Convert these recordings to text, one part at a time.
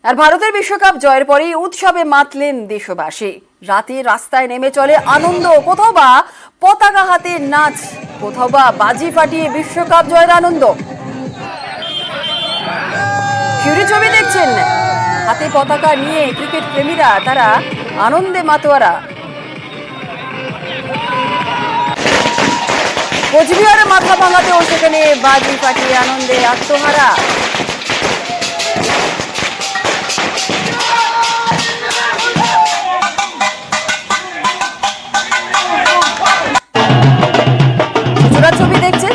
আর ভারতের বিশ্বকাপ জয়ের পরেই উৎসবে মাতলেন দেশবাসী। রাতে রাস্তায় নেমে চলে আনন্দ, কোথাও বা পতাকা হাতে নাচ, কোথাও বা বাজি ফাটিয়ে বিশ্বকাপ জয়ের আনন্দ। শিউরি ছবি দেখছেন, হাতে পতাকা নিয়ে ক্রিকেট প্রেমীরা তারা আনন্দে মাতোয়ারা। কোচবিহারে মাথা ভাঙাতেও সেখানে বাজি ফাটিয়ে আনন্দে আত্মহারা। ছবি দেখছেন,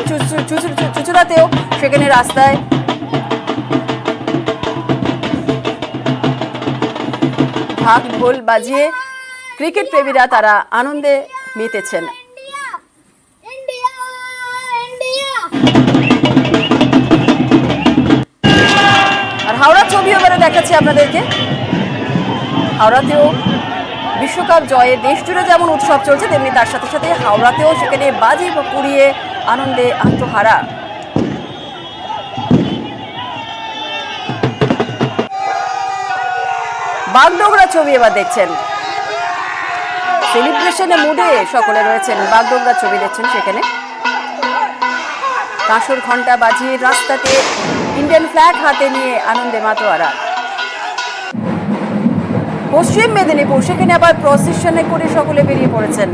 চুচুড়াতেও সেখানে রাস্তায় ঢাক ঢোল বাজিয়ে ক্রিকেট প্রেমীরা তারা আনন্দে মেতেছেন। আর হাওড়া ছবি এবারে দেখাচ্ছি আপনাদেরকে। হাওড়াতেও বিশ্বকাপ জয়ে দেশ জুড়ে যেমন উৎসব চলছে, তেমনি তার সাথে সাথে হাওড়াতেও সেখানে বাজি পুড়িয়ে আনন্দে আত্মহারা। বাগডোগরা ছবি এবার দেখছেন, সেলিব্রেশনের মুডে সকলে রয়েছেন। বাগডোগরা ছবি দেখছেন, সেখানে কাঁসর ঘন্টা বাজিয়ে রাস্তাতে ইন্ডিয়ান ফ্ল্যাগ হাতে নিয়ে আনন্দে মাতোয়ারা। পশ্চিম মেদিনীপুর, সেখানে আবার প্রসেশনে করে সকলে বেরিয়ে পড়েছেন।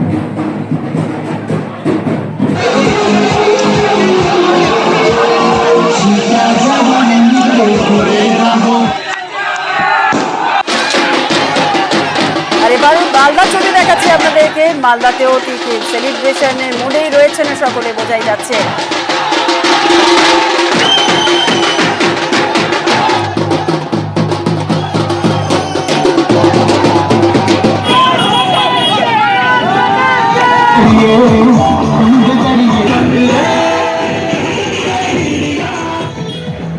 আর এবার মালদা ছবি দেখাচ্ছি আপনাদেরকে। মালদাতেও ঠিক সেলিব্রেশনের মুডেই রয়েছেন সকলে, বোঝাই যাচ্ছে।